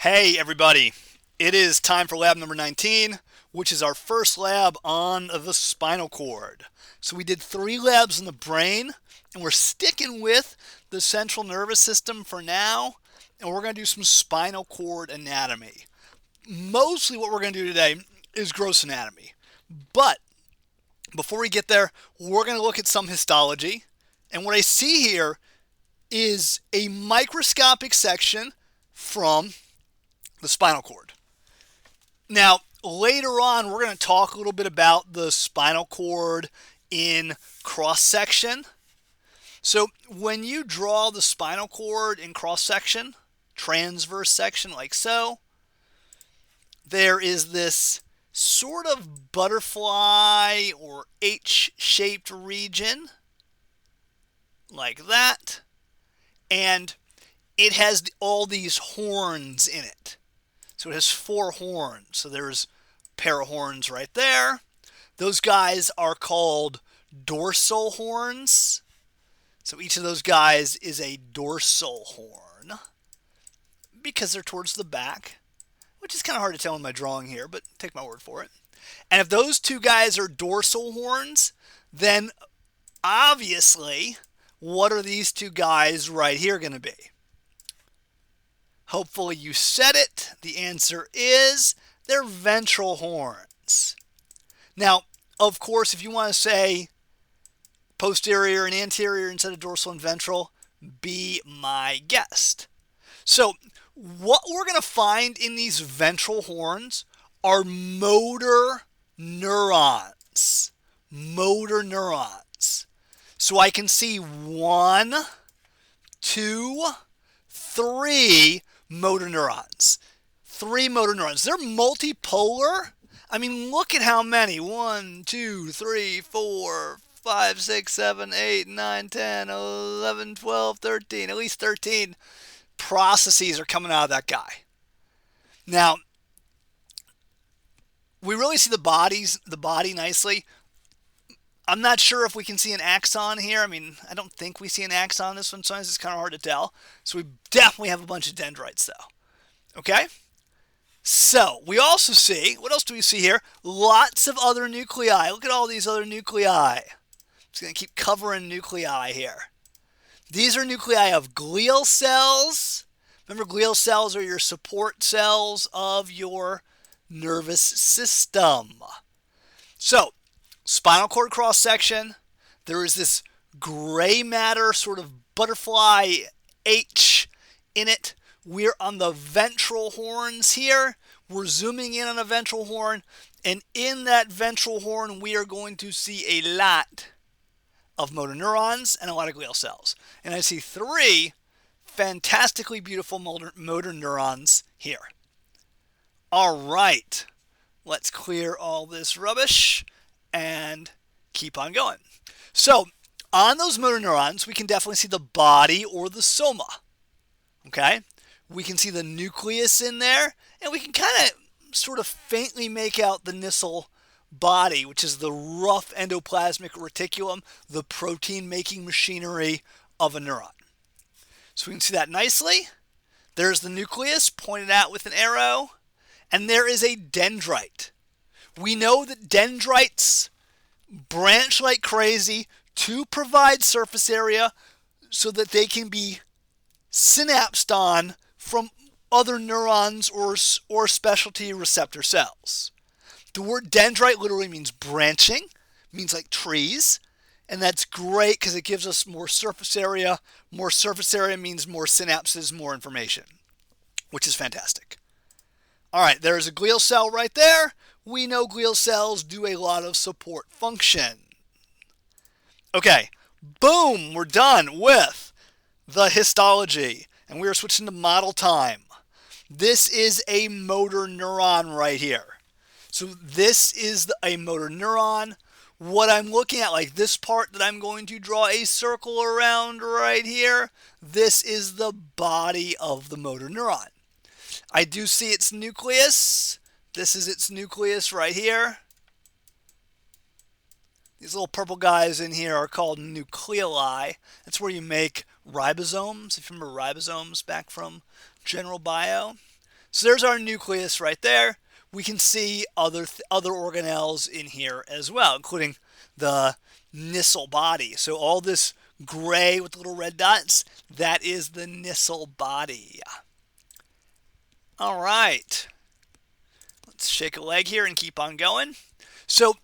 Hey everybody, it is time for lab number 19, which is our first lab on the spinal cord. So we did 3 labs in the brain, and we're sticking with the central nervous system for now, and we're going to do some spinal cord anatomy. Mostly what we're going to do today is gross anatomy, but before we get there, we're going to look at some histology, and what I see here is a microscopic section from the spinal cord. Now, later on, we're going to talk a little bit about the spinal cord in cross section. So, when you draw the spinal cord in cross section, transverse section like so, there is this sort of butterfly or H-shaped region like that, and it has all these horns in it. So it has 4 horns. So there's a pair of horns right there. Those guys are called dorsal horns. So each of those guys is a dorsal horn because they're towards the back, which is kind of hard to tell in my drawing here, but take my word for it. And if those 2 guys are dorsal horns, then obviously, what are these 2 guys right here going to be? Hopefully you said it. The answer is they're ventral horns. Now, of course, if you want to say posterior and anterior instead of dorsal and ventral, be my guest. So what we're going to find in these ventral horns are motor neurons. Motor neurons. So I can see 1, 2, 3 motor neurons. 3 motor neurons. They're multipolar. I mean, look at how many. 1, 2, 3, 4, 5, 6, 7, 8, 9, 10, 11, 12, 13. At least 13 processes are coming out of that guy. Now, we really see the body nicely. I'm not sure if we can see an axon here. I mean, I don't think we see an axon on this one. Sometimes it's kind of hard to tell. So we definitely have a bunch of dendrites, though. Okay? So we also see, what else do we see here? Lots of other nuclei. Look at all these other nuclei. Just going to keep covering nuclei here. These are nuclei of glial cells. Remember, glial cells are your support cells of your nervous system. So, spinal cord cross section, there is this gray matter sort of butterfly H in it. We're on the ventral horns here. We're zooming in on a ventral horn, and in that ventral horn we are going to see a lot of motor neurons and a lot of glial cells. And I see 3 fantastically beautiful motor neurons here. All right, let's clear all this rubbish and keep on going. So on those motor neurons, we can definitely see the body or the soma. Okay? We can see the nucleus in there, and we can kind of sort of faintly make out the Nissl body, which is the rough endoplasmic reticulum, the protein-making machinery of a neuron. So we can see that nicely. There's the nucleus pointed out with an arrow, and there is a dendrite. We know that dendrites branch like crazy to provide surface area so that they can be synapsed on from other neurons or specialty receptor cells. The word dendrite literally means branching, means like trees, and that's great because it gives us more surface area. More surface area means more synapses, more information, which is fantastic. All right, there's a glial cell right there. We know glial cells do a lot of support function. Okay, boom, we're done with the histology, and we are switching to model time. This is a motor neuron right here. So this is a motor neuron. What I'm looking at, like this part that I'm going to draw a circle around right here, this is the body of the motor neuron. I do see its nucleus. This is its nucleus right here. These little purple guys in here are called nucleoli. That's where you make ribosomes, if you remember ribosomes back from general bio. So there's our nucleus right there. We can see other organelles in here as well, including the Nissl body. So all this gray with the little red dots, that is the Nissl body. All right. Let's shake a leg here and keep on going. So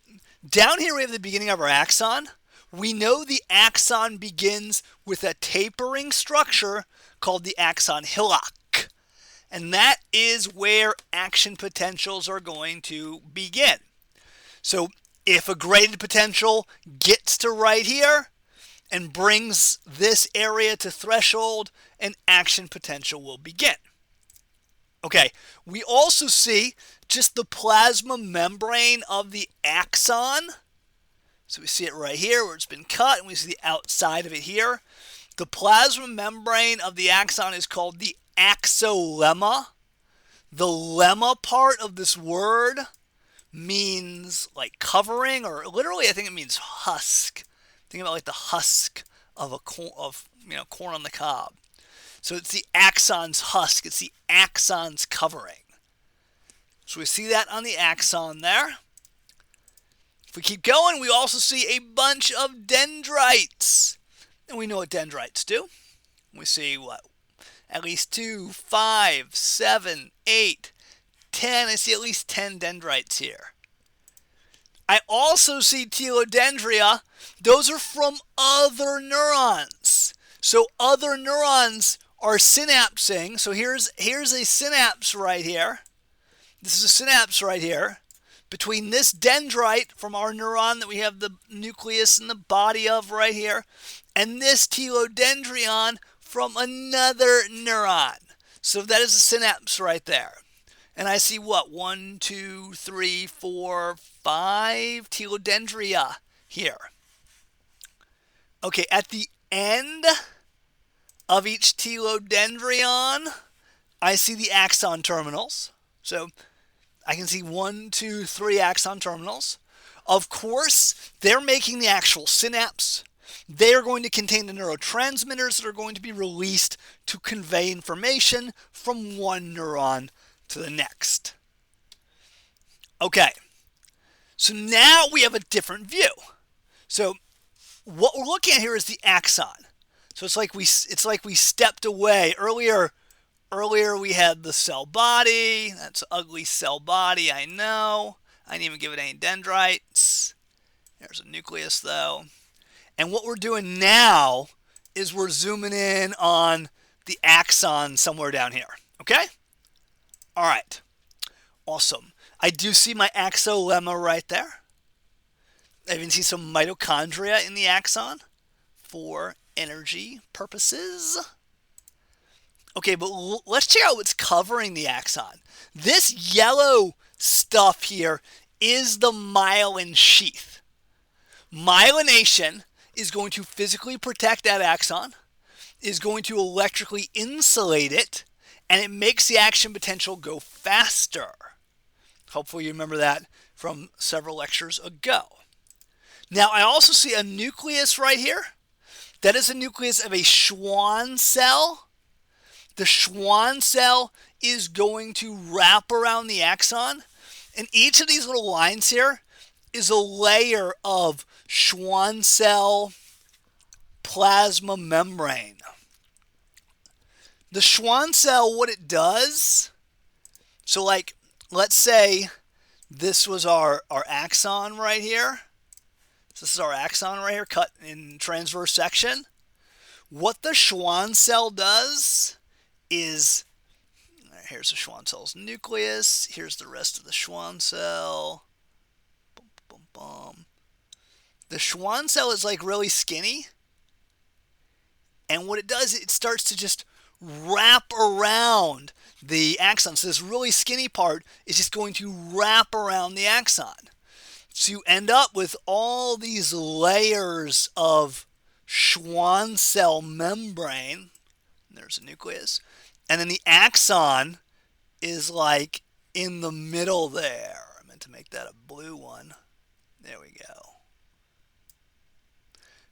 down here we have the beginning of our axon. We know the axon begins with a tapering structure called the axon hillock. And that is where action potentials are going to begin. So if a graded potential gets to right here and brings this area to threshold, an action potential will begin. Okay, we also see just the plasma membrane of the axon. So we see it right here where it's been cut, and we see the outside of it here. The plasma membrane of the axon is called the axolemma. The lemma part of this word means like covering, or literally I think it means husk. Think about like the husk of a corn on the cob. So it's the axon's husk. It's the axon's covering. So we see that on the axon there. If we keep going, we also see a bunch of dendrites. And we know what dendrites do. We see what? At least 2, 5, 7, 8, 10. I see at least 10 dendrites here. I also see telodendria. Those are from other neurons. So other neurons are synapsing. So here's a synapse right here. This is a synapse right here between this dendrite from our neuron that we have the nucleus and the body of right here, and this telodendrion from another neuron. So that is a synapse right there. And I see what? 1, 2, 3, 4, 5 telodendria here. Okay, at the end of each telodendrion, I see the axon terminals. So I can see 1, 2, 3 axon terminals. Of course, they're making the actual synapse. They are going to contain the neurotransmitters that are going to be released to convey information from one neuron to the next. Okay, so now we have a different view. So what we're looking at here is the axon. So it's like we stepped away. Earlier we had the cell body. That's an ugly cell body, I know. I didn't even give it any dendrites. There's a nucleus though. And what we're doing now is we're zooming in on the axon somewhere down here. Okay? All right. Awesome. I do see my axolemma right there. I even see some mitochondria in the axon for energy purposes. Okay, but let's check out what's covering the axon. This yellow stuff here is the myelin sheath. Myelination is going to physically protect that axon, is going to electrically insulate it, and it makes the action potential go faster. Hopefully you remember that from several lectures ago. Now I also see a nucleus right here. That is a nucleus of a Schwann cell. The Schwann cell is going to wrap around the axon, and each of these little lines here is a layer of Schwann cell plasma membrane. The Schwann cell, what it does, so like, let's say this was our axon right here. So this is our axon right here, cut in transverse section. What the Schwann cell does is, here's the Schwann cell's nucleus. Here's the rest of the Schwann cell. Boom, boom, boom. The Schwann cell is like really skinny. And what it does, it starts to just wrap around the axon. So this really skinny part is just going to wrap around the axon. So you end up with all these layers of Schwann cell membrane. There's a nucleus. And then the axon is like in the middle there. I meant to make that a blue one. There we go.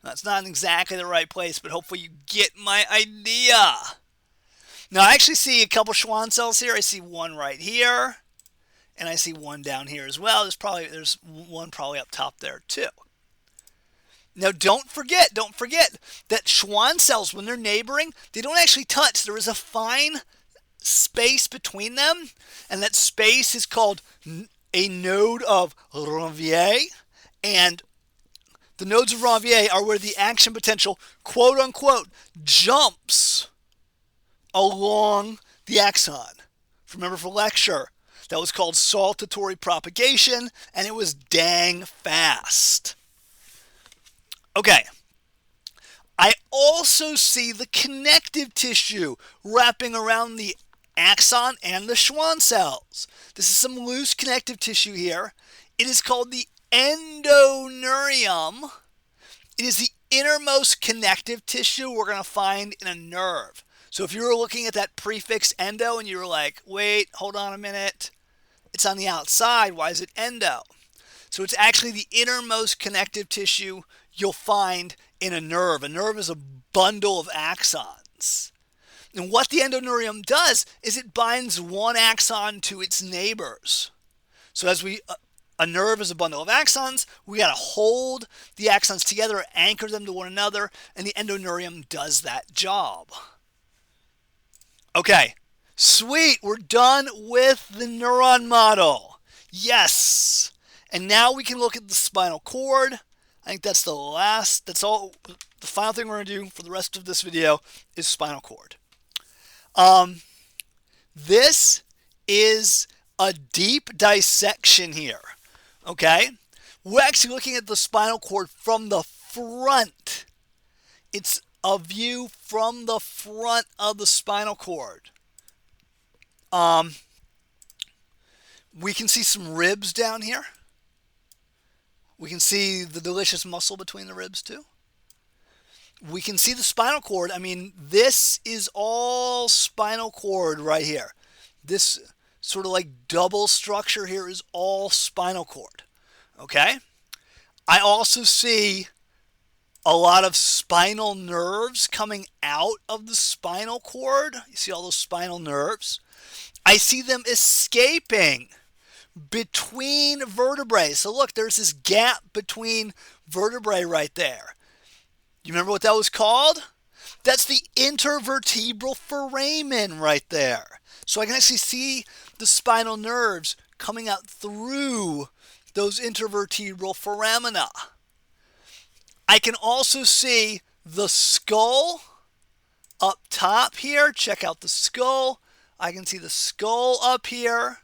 That's not exactly the right place, but hopefully you get my idea. Now I actually see a couple Schwann cells here. I see one right here, and I see one down here as well. There's one probably up top there too. Now don't forget that Schwann cells, when they're neighboring, they don't actually touch. There is a fine space between them, and that space is called a node of Ranvier, and the nodes of Ranvier are where the action potential, quote unquote, jumps along the axon. Remember for lecture, that was called saltatory propagation, and it was dang fast. Okay, I also see the connective tissue wrapping around the axon and the Schwann cells. This is some loose connective tissue here. It is called the endoneurium. It is the innermost connective tissue we're going to find in a nerve. So if you were looking at that prefix endo and you were like, wait, hold on a minute, it's on the outside, why is it endo? So it's actually the innermost connective tissue you'll find in a nerve. A nerve is a bundle of axons. And what the endoneurium does is it binds one axon to its neighbors. So as a nerve is a bundle of axons, we got to hold the axons together, anchor them to one another, and the endoneurium does that job. Okay, sweet, we're done with the neuron model. Yes. And now we can look at the spinal cord. I think that's all. The final thing we're going to do for the rest of this video is spinal cord. This is a deep dissection here, okay? We're actually looking at the spinal cord from the front. It's a view from the front of the spinal cord. We can see some ribs down here. We can see the delicious muscle between the ribs too. We can see the spinal cord. I mean, this is all spinal cord right here. This sort of like double structure here is all spinal cord. Okay? I also see a lot of spinal nerves coming out of the spinal cord. You see all those spinal nerves? I see them escaping between vertebrae. So look, there's this gap between vertebrae right there. You remember what that was called? That's the intervertebral foramen right there. So I can actually see the spinal nerves coming out through those intervertebral foramina. I can also see the skull up top here. Check out the skull. I can see the skull up here.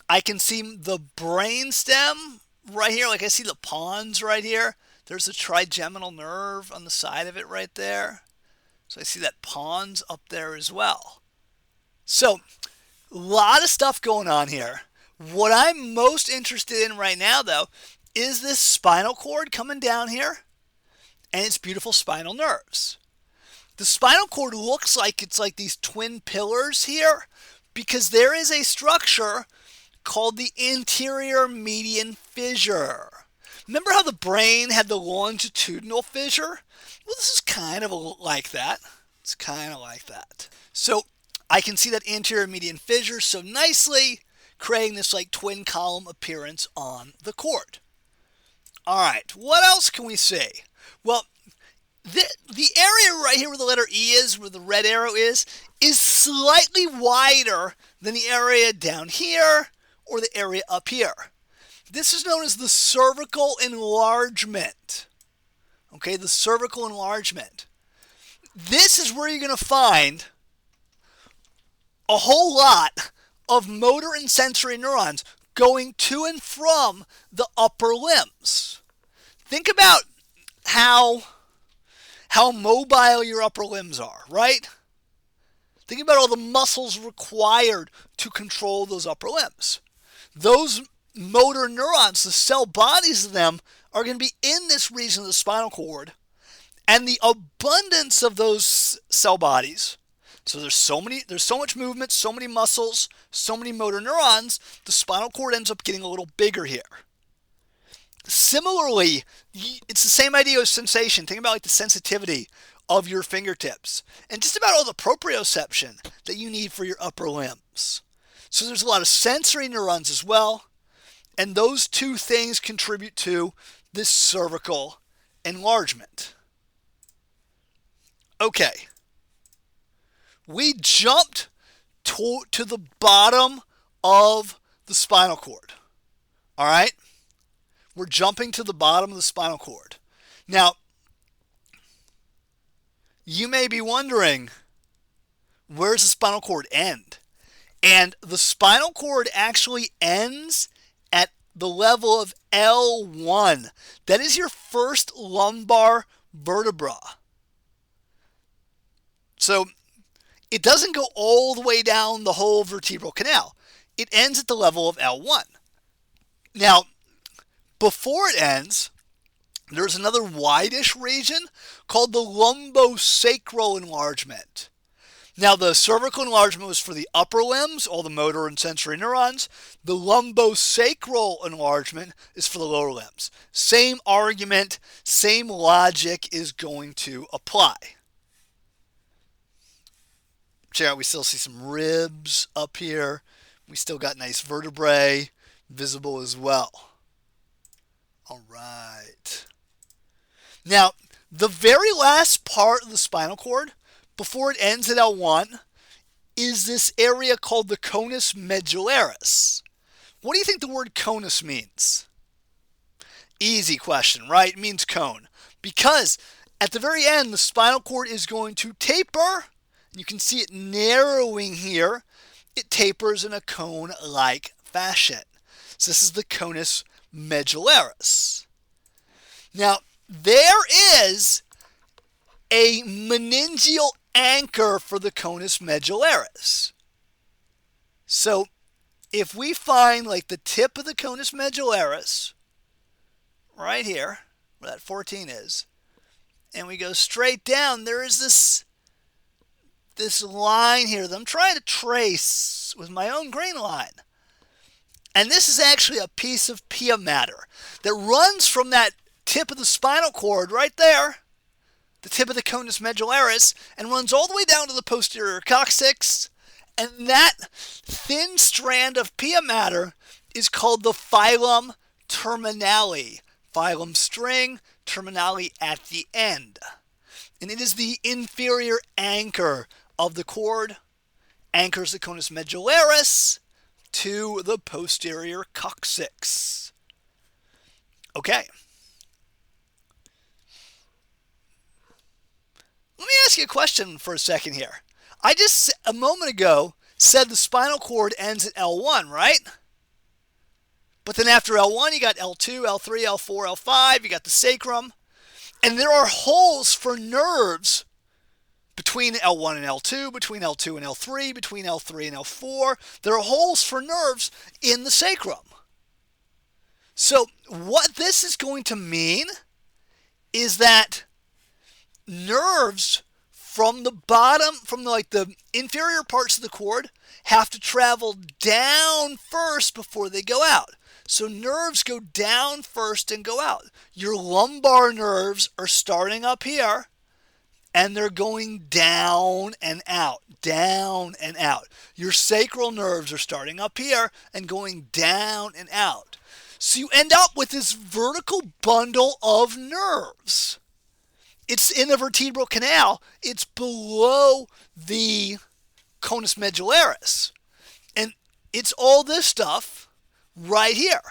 I can see the brainstem right here. Like I see the pons right here. There's a trigeminal nerve on the side of it right there. So I see that pons up there as well. So a lot of stuff going on here. What I'm most interested in right now, though, is this spinal cord coming down here and its beautiful spinal nerves. The spinal cord looks like it's like these twin pillars here because there is a structure called the anterior median fissure. Remember how the brain had the longitudinal fissure? Well, this is kind of like that. It's kind of like that. So I can see that anterior median fissure so nicely, creating this like twin column appearance on the cord. All right, what else can we see? Well, the area right here where the letter E is, where the red arrow is slightly wider than the area down here or the area up here. This is known as the cervical enlargement. Okay, the cervical enlargement. This is where you're going to find a whole lot of motor and sensory neurons going to and from the upper limbs. Think about how mobile your upper limbs are, right? Think about all the muscles required to control those upper limbs. Those motor neurons, the cell bodies of them, are going to be in this region of the spinal cord. And the abundance of those cell bodies, so there's so much movement, so many muscles, so many motor neurons, the spinal cord ends up getting a little bigger here. Similarly, it's the same idea as sensation. Think about like the sensitivity of your fingertips and just about all the proprioception that you need for your upper limbs. So there's a lot of sensory neurons as well, and those two things contribute to this cervical enlargement. Okay, we jumped to the bottom of the spinal cord. All right? We're jumping to the bottom of the spinal cord. Now, you may be wondering, where's the spinal cord end? And the spinal cord actually ends at the level of L1. That is your first lumbar vertebra. So it doesn't go all the way down the whole vertebral canal. It ends at the level of L1. Now, before it ends, there's another wide-ish region called the lumbosacral enlargement. Now, the cervical enlargement was for the upper limbs, all the motor and sensory neurons. The lumbosacral enlargement is for the lower limbs. Same argument, same logic is going to apply. Check out, we still see some ribs up here. We still got nice vertebrae visible as well. All right. Now, the very last part of the spinal cord, before it ends at L1, is this area called the conus medullaris. What do you think the word conus means? Easy question, right? It means cone. Because at the very end, the spinal cord is going to taper. You can see it narrowing here. It tapers in a cone-like fashion. So this is the conus medullaris. Now, there is a meningeal anchor for the conus medullaris. So if we find like the tip of the conus medullaris right here, where that 14 is, and we go straight down, there is this line here that I'm trying to trace with my own green line. And this is actually a piece of pia matter that runs from that tip of the spinal cord right there, the tip of the conus medullaris, and runs all the way down to the posterior coccyx. And that thin strand of pia matter is called the filum terminale. Filum string, terminale at the end. And it is the inferior anchor of the cord, anchors the conus medullaris to the posterior coccyx. Okay. Let me ask you a question for a second here. I just, a moment ago, said the spinal cord ends at L1, right? But then after L1, you got L2, L3, L4, L5, you got the sacrum. And there are holes for nerves between L1 and L2, between L2 and L3, between L3 and L4. There are holes for nerves in the sacrum. So what this is going to mean is that nerves from the bottom, from the inferior parts of the cord, have to travel down first before they go out. So nerves go down first and go out. Your lumbar nerves are starting up here, and they're going down and out, down and out. Your sacral nerves are starting up here and going down and out. So you end up with this vertical bundle of nerves. It's in the vertebral canal. It's below the conus medullaris. And it's all this stuff right here.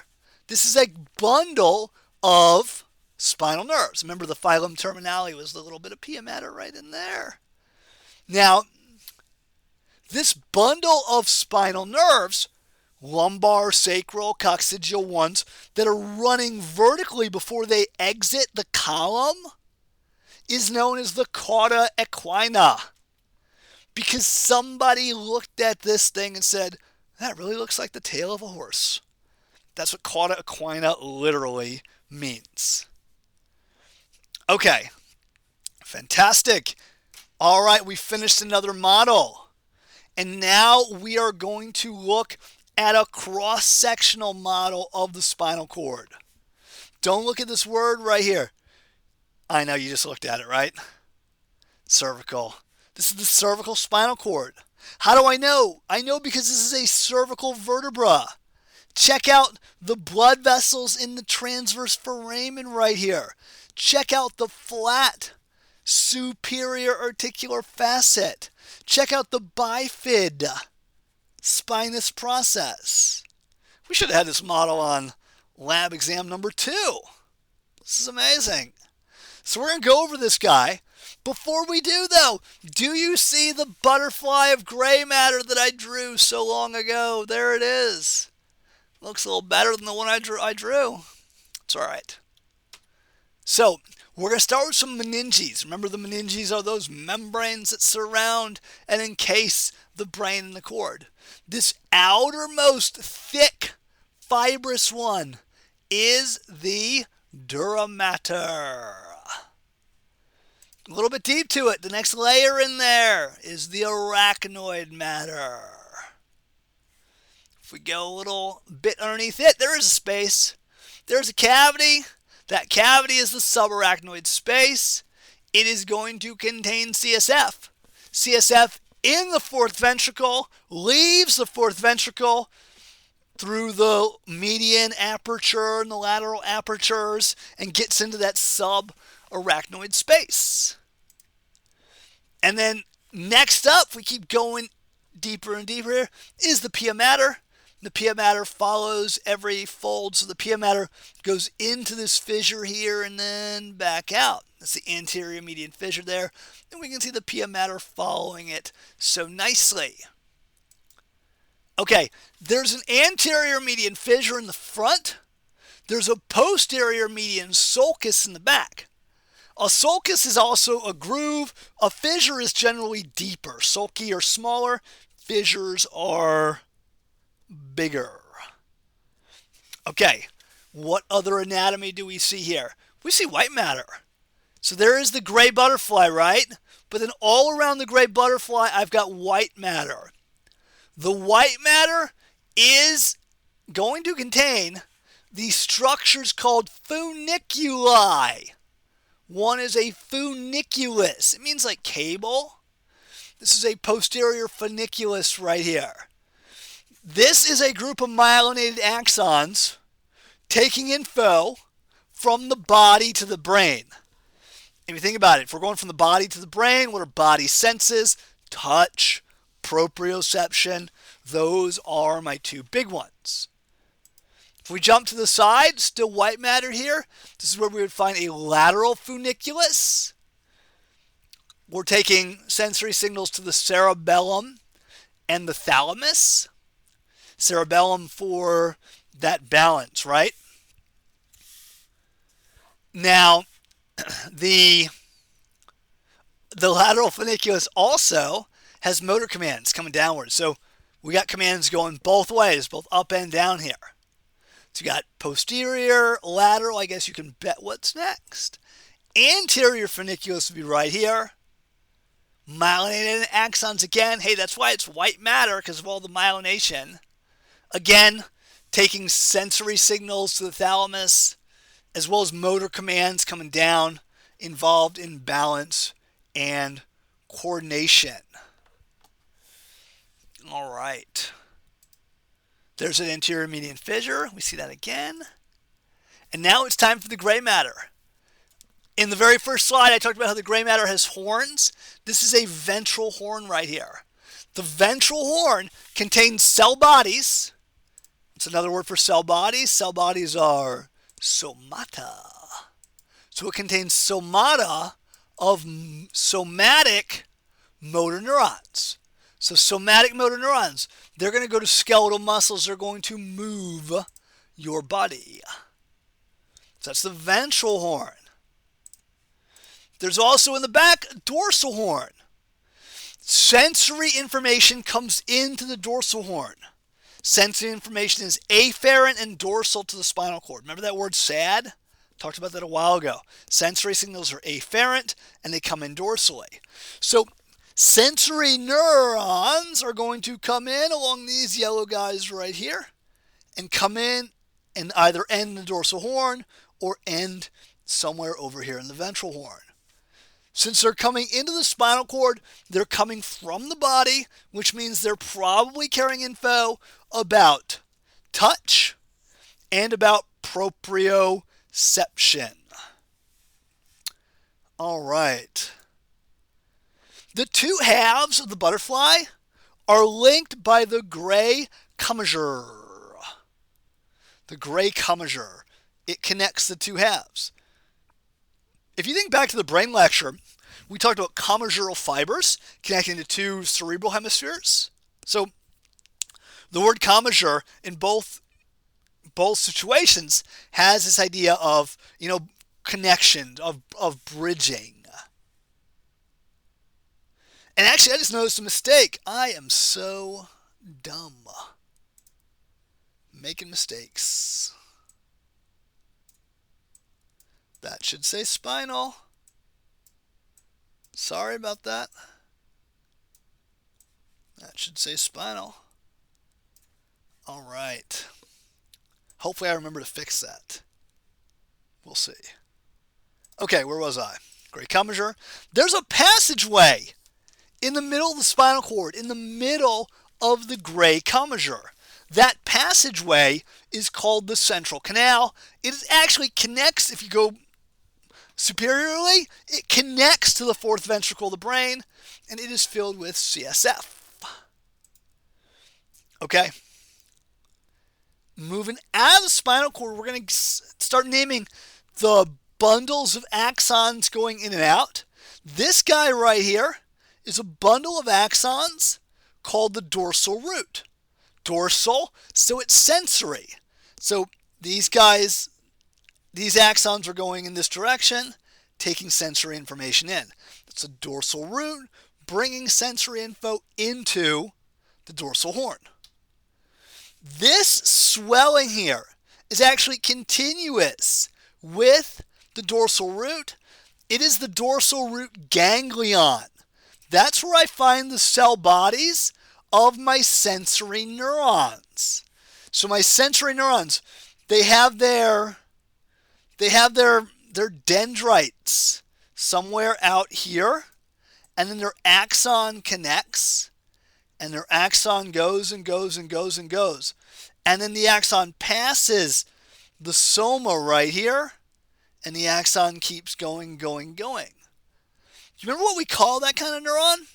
This is a bundle of spinal nerves. Remember, the filum terminale was the little bit of pia matter right in there. Now, this bundle of spinal nerves, lumbar, sacral, coccygeal ones, that are running vertically before they exit the column, is known as the cauda equina. Because somebody looked at this thing and said, that really looks like the tail of a horse. That's what cauda equina literally means. Okay, fantastic. All right, we finished another model. And now we are going to look at a cross-sectional model of the spinal cord. Don't look at this word right here. I know you just looked at it, right? Cervical. This is the cervical spinal cord. How do I know? I know because this is a cervical vertebra. Check out the blood vessels in the transverse foramen right here. Check out the flat superior articular facet. Check out the bifid spinous process. We should have had this model on lab exam number 2. This is amazing. So we're going to go over this guy. Before we do, though, do you see the butterfly of gray matter that I drew so long ago? There it is. Looks a little better than the one I drew. It's all right. So we're going to start with some meninges. Remember, the meninges are those membranes that surround and encase the brain and the cord. This outermost thick, fibrous one is the dura mater. A little bit deep to it. The next layer in there is the arachnoid matter. If we go a little bit underneath it, there is a space. There's a cavity. That cavity is the subarachnoid space. It is going to contain CSF. CSF in the fourth ventricle leaves the fourth ventricle through the median aperture and the lateral apertures and gets into that subarachnoid space. And then next up, we keep going deeper and deeper here, is the pia mater. The pia mater follows every fold, so the pia mater goes into this fissure here and then back out. That's the anterior median fissure there. And we can see the pia mater following it so nicely. Okay, there's an anterior median fissure in the front. There's a posterior median sulcus in the back. A sulcus is also a groove. A fissure is generally deeper. Sulci are smaller. Fissures are bigger. Okay, what other anatomy do we see here? We see white matter. So there is the gray butterfly, right? But then all around the gray butterfly, I've got white matter. The white matter is going to contain these structures called funiculi. One is a funiculus. It means like cable. This is a posterior funiculus right here. This is a group of myelinated axons taking info from the body to the brain. If you think about it, if we're going from the body to the brain, what are body senses? Touch, proprioception. Those are my two big ones. If we jump to the side, still white matter here. This is where we would find a lateral funiculus. We're taking sensory signals to the cerebellum and the thalamus. Cerebellum for that balance, right? Now, the lateral funiculus also has motor commands coming downwards. So we got commands going both ways, both up and down here. So you got posterior, lateral, I guess you can bet what's next. Anterior funiculus would be right here. Myelinated axons again. Hey, that's why it's white matter, because of all the myelination. Again, taking sensory signals to the thalamus, as well as motor commands coming down, involved in balance and coordination. All right. There's an anterior median fissure. We see that again. And now it's time for the gray matter. In the very first slide, I talked about how the gray matter has horns. This is a ventral horn right here. The ventral horn contains cell bodies. It's another word for cell bodies. Cell bodies are somata. So it contains somata of somatic motor neurons. So somatic motor neurons, they're going to go to skeletal muscles. They're going to move your body. So that's the ventral horn. There's also in the back a dorsal horn. Sensory information comes into the dorsal horn. Sensory information is afferent and dorsal to the spinal cord. Remember that word SAD? Talked about that a while ago. Sensory signals are afferent and they come in dorsally. So sensory neurons are going to come in along these yellow guys right here and come in and either end in the dorsal horn or end somewhere over here in the ventral horn. Since they're coming into the spinal cord, they're coming from the body, which means they're probably carrying info about touch and about proprioception. All right. The two halves of the butterfly are linked by the gray commissure. The gray commissure. It connects the two halves. If you think back to the brain lecture, we talked about commissural fibers connecting the two cerebral hemispheres. So the word commissure in both situations has this idea of, connection, of bridging. And actually, I just noticed a mistake. I am so dumb. Making mistakes. That should say spinal. Sorry about that. That should say spinal. All right. Hopefully I remember to fix that. We'll see. Okay, where was I? Gray commissure. There's a passageway in the middle of the spinal cord, in the middle of the gray commissure. That passageway is called the central canal. It actually connects, if you go superiorly, it connects to the fourth ventricle of the brain, and it is filled with CSF. Okay. Moving out of the spinal cord, we're going to start naming the bundles of axons going in and out. This guy right here is a bundle of axons called the dorsal root. Dorsal, so it's sensory. So these axons are going in this direction, taking sensory information in. It's a dorsal root bringing sensory info into the dorsal horn. This swelling here is actually continuous with the dorsal root. It is the dorsal root ganglion. That's where I find the cell bodies of my sensory neurons. So my sensory neurons, they have their dendrites somewhere out here, and then their axon connects, and their axon goes and goes and goes and goes. And then the axon passes the soma right here, and the axon keeps going, going, going. Do you remember what we call that kind of neuron?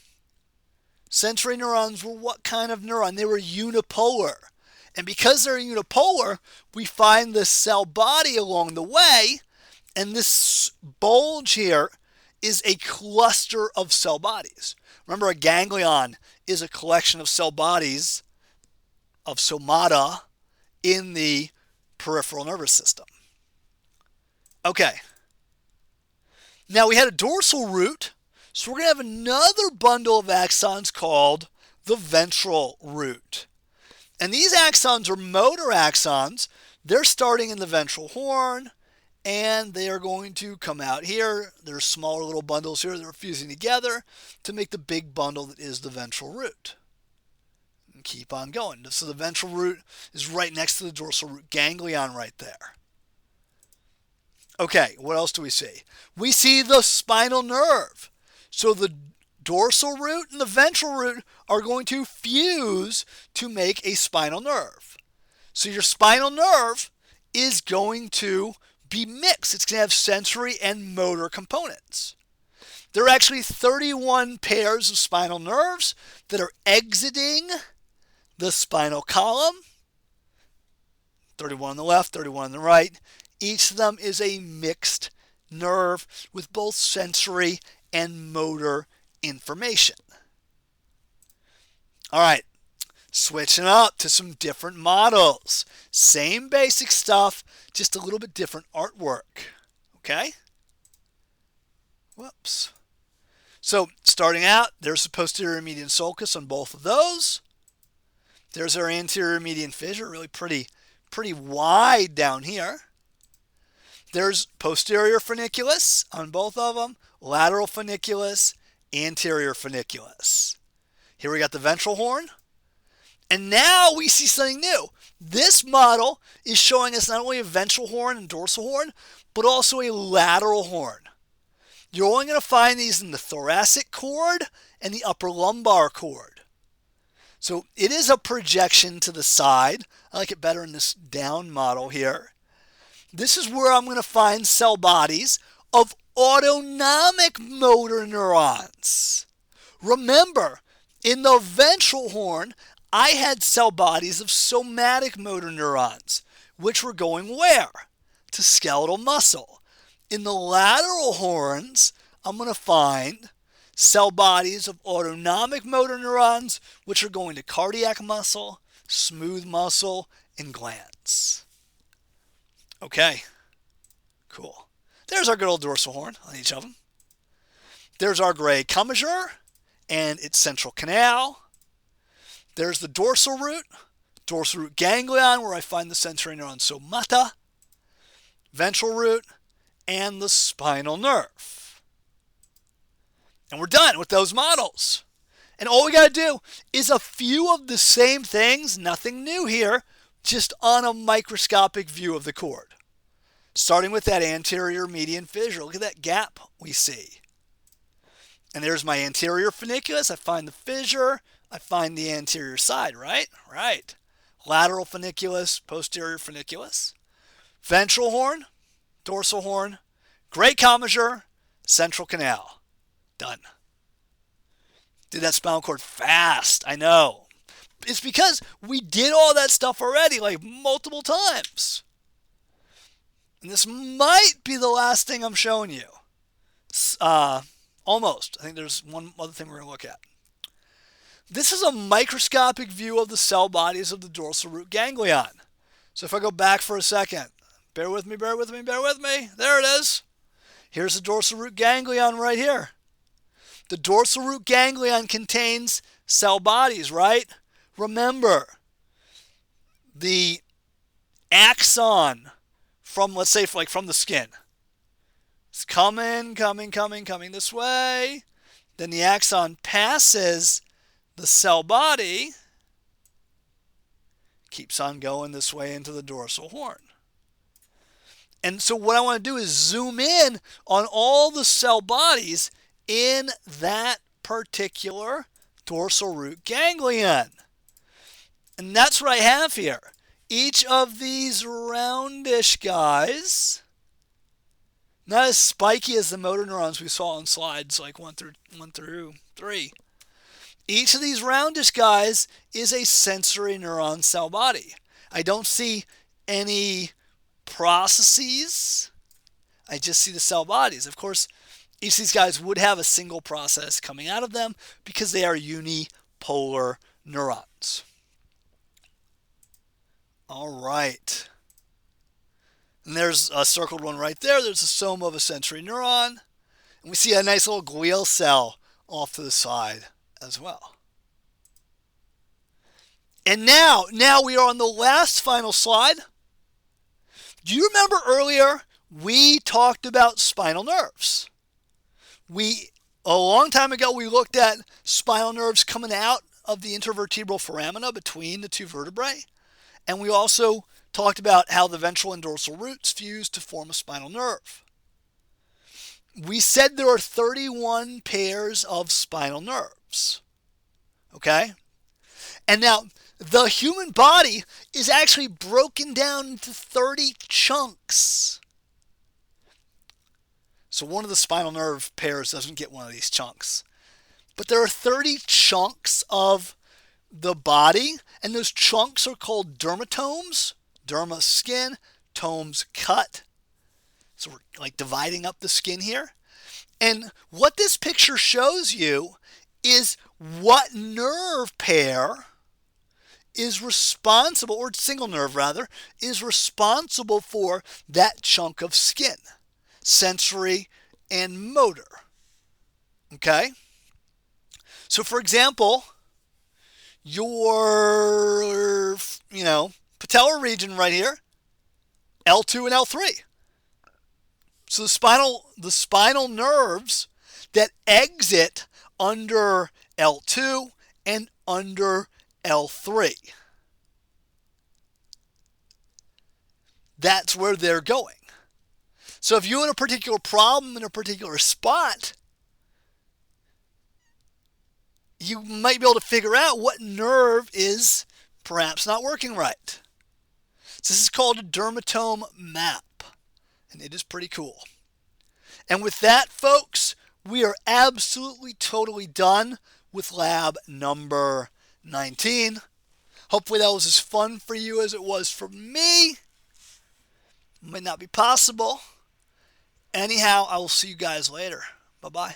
Sensory neurons were what kind of neuron? They were unipolar. And because they're unipolar, we find the cell body along the way, and this bulge here is a cluster of cell bodies. Remember, a ganglion is a collection of cell bodies, of somata, in the peripheral nervous system. Okay. Now we had a dorsal root, so we're going to have another bundle of axons called the ventral root. And these axons are motor axons. They're starting in the ventral horn, and they are going to come out here. There's smaller little bundles here that are fusing together to make the big bundle that is the ventral root. And keep on going. So the ventral root is right next to the dorsal root ganglion right there. Okay, what else do we see? We see the spinal nerve. So the dorsal root and the ventral root are going to fuse to make a spinal nerve. So your spinal nerve is going to be mixed. It's going to have sensory and motor components. There are actually 31 pairs of spinal nerves that are exiting the spinal column. 31 on the left, 31 on the right. Each of them is a mixed nerve with both sensory and motor information. All right, switching up to some different models. Same basic stuff, just a little bit different artwork. Okay? Whoops. So starting out, there's the posterior median sulcus on both of those. There's our anterior median fissure, really pretty wide down here. There's posterior funiculus on both of them, lateral funiculus, anterior funiculus. Here we got the ventral horn. And now we see something new. This model is showing us not only a ventral horn and dorsal horn, but also a lateral horn. You're only going to find these in the thoracic cord and the upper lumbar cord. So it is a projection to the side. I like it better in this down model here. This is where I'm going to find cell bodies of autonomic motor neurons. Remember, in the ventral horn, I had cell bodies of somatic motor neurons, which were going where? To skeletal muscle. In the lateral horns, I'm going to find cell bodies of autonomic motor neurons, which are going to cardiac muscle, smooth muscle, and glands. Okay, cool. There's our good old dorsal horn on each of them. There's our gray commissure and its central canal. There's the dorsal root ganglion, where I find the sensory neuron somata, ventral root, and the spinal nerve. And we're done with those models. And all we got to do is a few of the same things, nothing new here, just on a microscopic view of the cord. Starting with that anterior median fissure. Look at that gap we see. And there's my anterior funiculus. I find the fissure. I find the anterior side, right? Right. Lateral funiculus, posterior funiculus. Ventral horn, dorsal horn, gray commissure, central canal. Done. Did that spinal cord fast, I know. It's because we did all that stuff already, like multiple times. And this might be the last thing I'm showing you. Almost. I think there's one other thing we're going to look at. This is a microscopic view of the cell bodies of the dorsal root ganglion. So if I go back for a second, bear with me, bear with me, bear with me. There it is. Here's the dorsal root ganglion right here. The dorsal root ganglion contains cell bodies, right? Remember, the axon from, let's say, like from the skin. It's coming this way. Then the axon passes the cell body, keeps on going this way into the dorsal horn. And so what I want to do is zoom in on all the cell bodies in that particular dorsal root ganglion. And that's what I have here. Each of these roundish guys, not as spiky as the motor neurons we saw on slides like 1 through 3. Each of these roundish guys is a sensory neuron cell body. I don't see any processes. I just see the cell bodies. Of course, each of these guys would have a single process coming out of them because they are unipolar neurons. All right. And there's a circled one right there. There's a soma of a sensory neuron. And we see a nice little glial cell off to the side as well. And now we are on the last final slide. Do you remember earlier we talked about spinal nerves? A long time ago, we looked at spinal nerves coming out of the intervertebral foramina between the two vertebrae. And we also talked about how the ventral and dorsal roots fuse to form a spinal nerve. We said there are 31 pairs of spinal nerves. Okay? And now, the human body is actually broken down into 30 chunks. So one of the spinal nerve pairs doesn't get one of these chunks. But there are 30 chunks of the body, and those chunks are called dermatomes. Derma, skin, tomes, cut. So we're like dividing up the skin here. And what this picture shows you is what nerve pair is responsible, or single nerve rather, is responsible for that chunk of skin. Sensory and motor. Okay? So for example, your, patellar region right here, L2 and L3. So the spinal nerves that exit under L2 and under L3. That's where they're going. So if you have a particular problem in a particular spot, you might be able to figure out what nerve is perhaps not working right. So this is called a dermatome map, and it is pretty cool. And with that, folks, we are absolutely totally done with lab number 19. Hopefully that was as fun for you as it was for me. Might not be possible. Anyhow, I will see you guys later. Bye-bye.